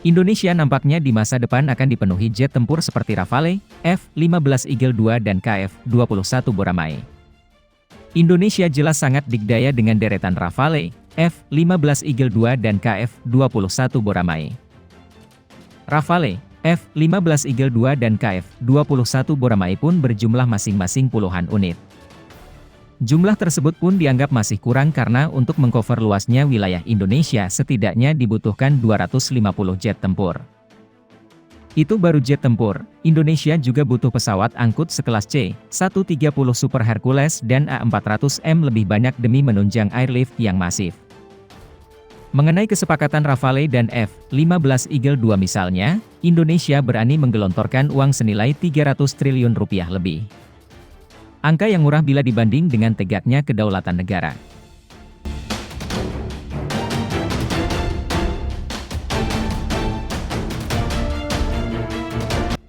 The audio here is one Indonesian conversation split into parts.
Indonesia nampaknya di masa depan akan dipenuhi jet tempur seperti Rafale, F-15 Eagle II dan KF-21 Boramae. Indonesia jelas sangat dikdaya dengan deretan Rafale, F-15 Eagle II dan KF-21 Boramae. Rafale, F-15 Eagle II dan KF-21 Boramae pun berjumlah masing-masing puluhan unit. Jumlah tersebut pun dianggap masih kurang karena untuk mengcover luasnya wilayah Indonesia setidaknya dibutuhkan 250 jet tempur. Itu baru jet tempur, Indonesia juga butuh pesawat angkut sekelas C-130 Super Hercules dan A400M lebih banyak demi menunjang airlift yang masif. Mengenai kesepakatan Rafale dan F-15 Eagle II misalnya, Indonesia berani menggelontorkan uang senilai 300 triliun rupiah lebih. Angka yang murah bila dibanding dengan tegaknya kedaulatan negara.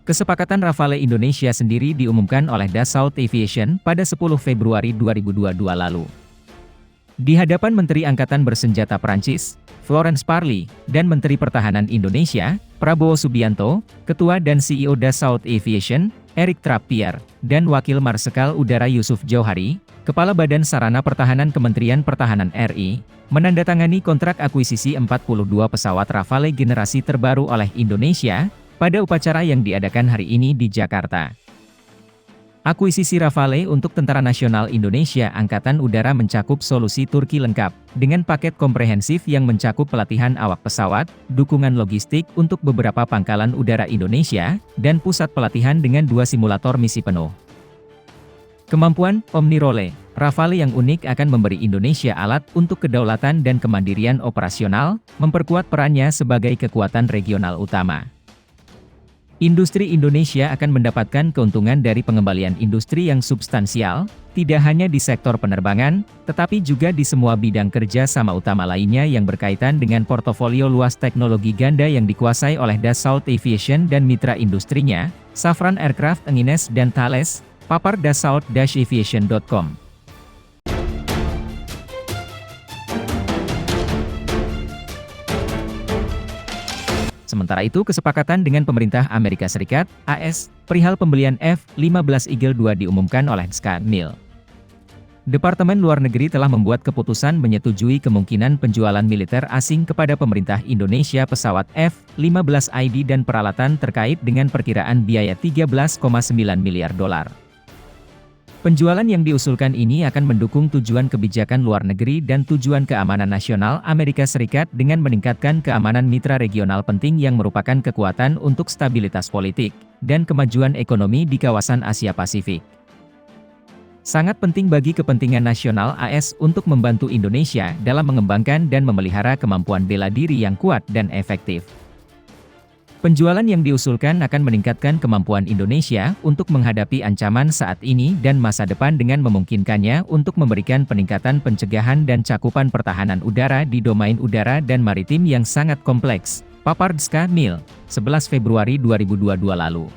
Kesepakatan Rafale Indonesia sendiri diumumkan oleh Dassault Aviation pada 10 Februari 2022 lalu. Di hadapan Menteri Angkatan Bersenjata Prancis, Florence Parly, dan Menteri Pertahanan Indonesia, Prabowo Subianto, Ketua dan CEO Dassault Aviation, Eric Trappier, dan Wakil Marsekal Udara Yusuf Jauhari, Kepala Badan Sarana Pertahanan Kementerian Pertahanan RI, menandatangani kontrak akuisisi 42 pesawat Rafale generasi terbaru oleh Indonesia, pada upacara yang diadakan hari ini di Jakarta. Akuisisi Rafale untuk Tentara Nasional Indonesia Angkatan Udara mencakup solusi Turki lengkap, dengan paket komprehensif yang mencakup pelatihan awak pesawat, dukungan logistik untuk beberapa pangkalan udara Indonesia, dan pusat pelatihan dengan 2 simulator misi penuh. Kemampuan Omnirole Rafale yang unik akan memberi Indonesia alat untuk kedaulatan dan kemandirian operasional, memperkuat perannya sebagai kekuatan regional utama. Industri Indonesia akan mendapatkan keuntungan dari pengembalian industri yang substansial, tidak hanya di sektor penerbangan, tetapi juga di semua bidang kerja sama utama lainnya yang berkaitan dengan portofolio luas teknologi ganda yang dikuasai oleh Dassault Aviation dan mitra industrinya, Safran Aircraft Engines dan Thales, papar dassault-aviation.com. Sementara itu kesepakatan dengan pemerintah Amerika Serikat, AS, perihal pembelian F-15 Eagle II diumumkan oleh Scott Mill. Departemen Luar Negeri telah membuat keputusan menyetujui kemungkinan penjualan militer asing kepada pemerintah Indonesia pesawat F-15ID dan peralatan terkait dengan perkiraan biaya 13,9 miliar dolar. Penjualan yang diusulkan ini akan mendukung tujuan kebijakan luar negeri dan tujuan keamanan nasional Amerika Serikat dengan meningkatkan keamanan mitra regional penting yang merupakan kekuatan untuk stabilitas politik dan kemajuan ekonomi di kawasan Asia Pasifik. Sangat penting bagi kepentingan nasional AS untuk membantu Indonesia dalam mengembangkan dan memelihara kemampuan bela diri yang kuat dan efektif. Penjualan yang diusulkan akan meningkatkan kemampuan Indonesia untuk menghadapi ancaman saat ini dan masa depan dengan memungkinkannya untuk memberikan peningkatan pencegahan dan cakupan pertahanan udara di domain udara dan maritim yang sangat kompleks, papar Scott Mill, 11 Februari 2022 lalu.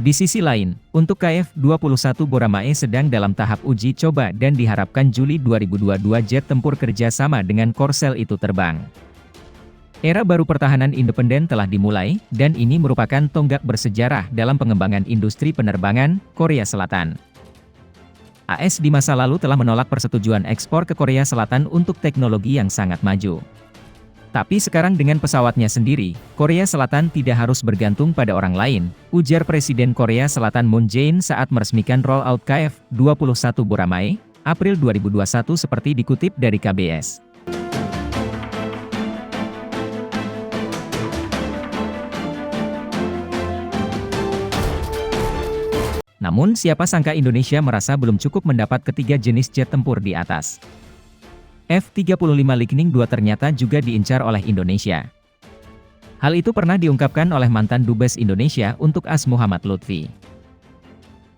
Di sisi lain, untuk KF-21 Boramae sedang dalam tahap uji coba dan diharapkan Juli 2022 jet tempur kerja sama dengan Korsel itu terbang. Era baru pertahanan independen telah dimulai, dan ini merupakan tonggak bersejarah dalam pengembangan industri penerbangan Korea Selatan. AS di masa lalu telah menolak persetujuan ekspor ke Korea Selatan untuk teknologi yang sangat maju. Tapi sekarang dengan pesawatnya sendiri, Korea Selatan tidak harus bergantung pada orang lain, ujar Presiden Korea Selatan Moon Jae-in saat meresmikan rollout KF-21 Boramae, April 2021 seperti dikutip dari KBS. Namun siapa sangka Indonesia merasa belum cukup mendapat ketiga jenis jet tempur di atas. F-35 Lightning II ternyata juga diincar oleh Indonesia. Hal itu pernah diungkapkan oleh mantan Dubes Indonesia untuk AS Muhammad Lutfi.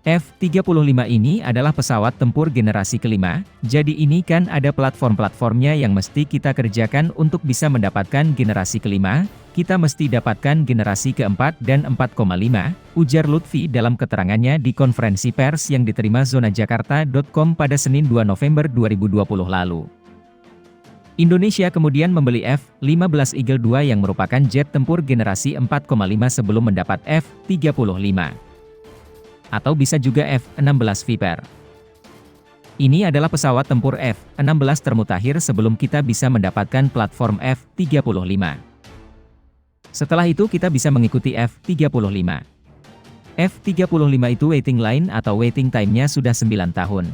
F-35 ini adalah pesawat tempur generasi kelima, jadi ini kan ada platform-platformnya yang mesti kita kerjakan untuk bisa mendapatkan generasi kelima, kita mesti dapatkan generasi keempat dan 4,5, ujar Lutfi dalam keterangannya di konferensi pers yang diterima zonajakarta.com pada Senin 2 November 2020 lalu. Indonesia kemudian membeli F-15 Eagle II yang merupakan jet tempur generasi 4,5 sebelum mendapat F-35. Atau bisa juga F-16 Viper. Ini adalah pesawat tempur F-16 termutakhir sebelum kita bisa mendapatkan platform F-35. Setelah itu kita bisa mengikuti F-35. F-35 itu waiting line atau waiting time-nya sudah 9 tahun.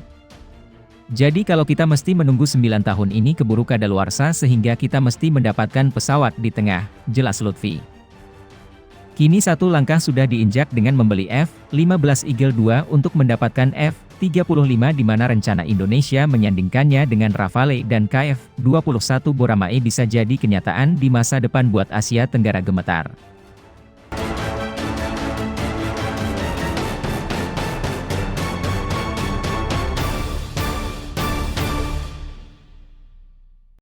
Jadi kalau kita mesti menunggu 9 tahun ini keburu kadaluarsa sehingga kita mesti mendapatkan pesawat di tengah, jelas Lutfi. Kini satu langkah sudah diinjak dengan membeli F-15 Eagle II untuk mendapatkan F-35 di mana rencana Indonesia menyandingkannya dengan Rafale dan KF-21 Boramae bisa jadi kenyataan di masa depan buat Asia Tenggara gemetar.